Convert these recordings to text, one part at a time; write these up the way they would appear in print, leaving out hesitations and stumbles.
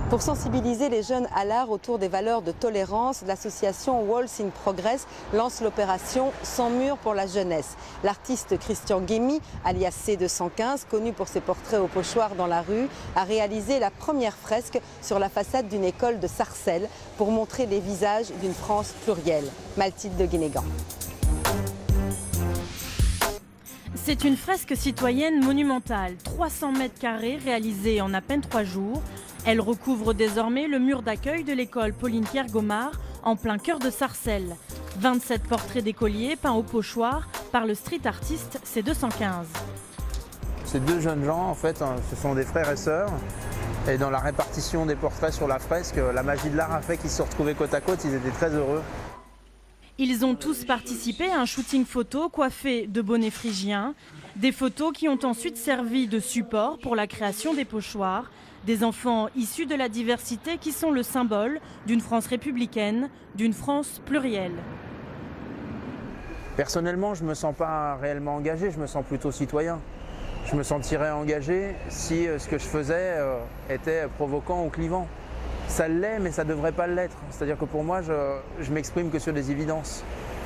Pour sensibiliser les jeunes à l'art autour des valeurs de tolérance, l'association Walls in Progress lance l'opération Sans mur pour la jeunesse. L'artiste Christian Guémy, alias C215, connu pour ses portraits au pochoir dans la rue, a réalisé la première fresque sur la façade d'une école de Sarcelles pour montrer les visages d'une France plurielle. Mathilde de Guénégan. C'est une fresque citoyenne monumentale, 300 mètres carrés réalisée en à peine 3 jours. Elle recouvre désormais le mur d'accueil de l'école Pauline-Pierre Gomard, en plein cœur de Sarcelles. 27 portraits d'écoliers peints au pochoir par le street artiste C215. Ces deux jeunes gens, en fait, ce sont des frères et sœurs. Et dans la répartition des portraits sur la fresque, la magie de l'art a fait qu'ils se sont retrouvés côte à côte, ils étaient très heureux. Ils ont tous participé à un shooting photo coiffé de bonnets phrygiens. Des photos qui ont ensuite servi de support pour la création des pochoirs. Des enfants issus de la diversité qui sont le symbole d'une France républicaine, d'une France plurielle. Personnellement, je ne me sens pas réellement engagé, je me sens plutôt citoyen. Je me sentirais engagé si ce que je faisais était provoquant ou clivant. Ça l'est, mais ça ne devrait pas l'être. C'est-à-dire que pour moi, je m'exprime que sur des évidences.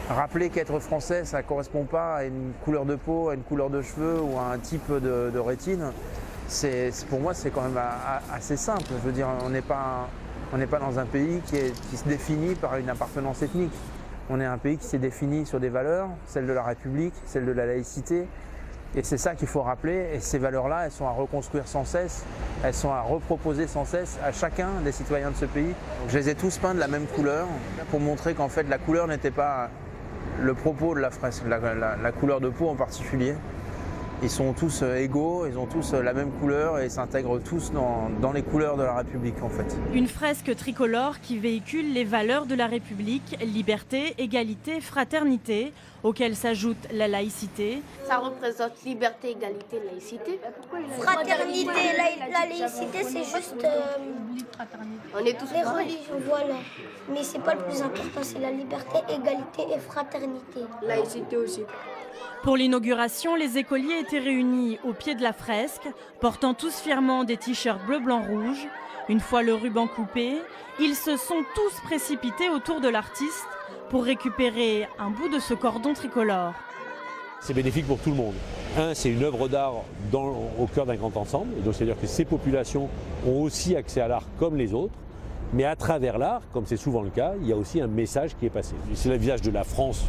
Rappeler qu'être français, ça ne correspond pas à une couleur de peau, à une couleur de cheveux ou à un type de rétine. Pour moi, c'est quand même assez simple. Je veux dire, on n'est pas dans un pays qui se définit par une appartenance ethnique. On est un pays qui s'est défini sur des valeurs, celles de la République, celles de la laïcité. Et c'est ça qu'il faut rappeler. Et ces valeurs-là, elles sont à reconstruire sans cesse. Elles sont à reproposer sans cesse à chacun des citoyens de ce pays. Donc, je les ai tous peints de la même couleur pour montrer qu'en fait, la couleur n'était pas le propos de la fresque, la couleur de peau en particulier. Ils sont tous égaux, ils ont tous la même couleur et ils s'intègrent tous dans les couleurs de la République en fait. Une fresque tricolore qui véhicule les valeurs de la République, liberté, égalité, fraternité, auxquelles s'ajoute la laïcité. Ça représente liberté, égalité, laïcité. Fraternité, la laïcité c'est juste on est tous les pareils. religions, voilà. Mais c'est pas le plus important, c'est la liberté, égalité et fraternité. Laïcité aussi. Pour l'inauguration, les écoliers étaient réunis au pied de la fresque, portant tous fièrement des t-shirts bleu, blanc, rouge. Une fois le ruban coupé, ils se sont tous précipités autour de l'artiste pour récupérer un bout de ce cordon tricolore. C'est bénéfique pour tout le monde. C'est une œuvre d'art au cœur d'un grand ensemble, et donc c'est-à-dire que ces populations ont aussi accès à l'art comme les autres, mais à travers l'art, comme c'est souvent le cas, il y a aussi un message qui est passé. C'est le visage de la France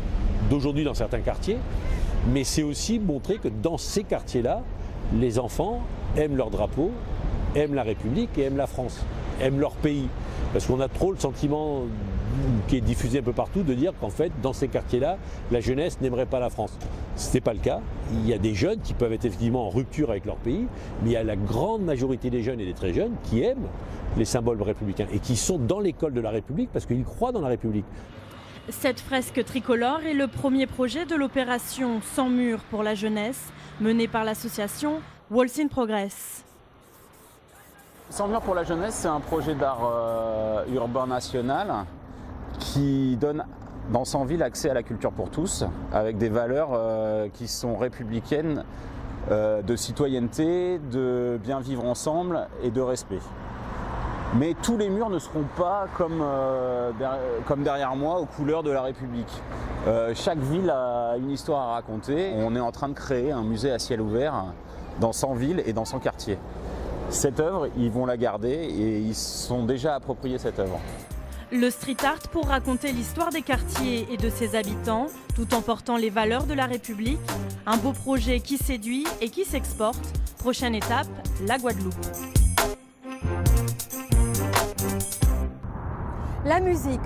d'aujourd'hui dans certains quartiers, mais c'est aussi montrer que dans ces quartiers-là, les enfants aiment leur drapeau, aiment la République et aiment la France, aiment leur pays. Parce qu'on a trop le sentiment qui est diffusé un peu partout de dire qu'en fait, dans ces quartiers-là, la jeunesse n'aimerait pas la France. Ce n'est pas le cas. Il y a des jeunes qui peuvent être effectivement en rupture avec leur pays, mais il y a la grande majorité des jeunes et des très jeunes qui aiment les symboles républicains et qui sont dans l'école de la République parce qu'ils croient dans la République. Cette fresque tricolore est le premier projet de l'opération Sans mur pour la jeunesse, menée par l'association Walls in Progress. Sans mur pour la jeunesse, c'est un projet d'art urbain national qui donne dans 100 villes accès à la culture pour tous, avec des valeurs qui sont républicaines, de citoyenneté, de bien vivre ensemble et de respect. Mais tous les murs ne seront pas comme derrière moi aux couleurs de la République. Chaque ville a une histoire à raconter. On est en train de créer un musée à ciel ouvert dans 100 villes et dans 100 quartiers. Cette œuvre, ils vont la garder et ils se sont déjà appropriés cette œuvre. Le street art pour raconter l'histoire des quartiers et de ses habitants, tout en portant les valeurs de la République. Un beau projet qui séduit et qui s'exporte. Prochaine étape, la Guadeloupe. La musique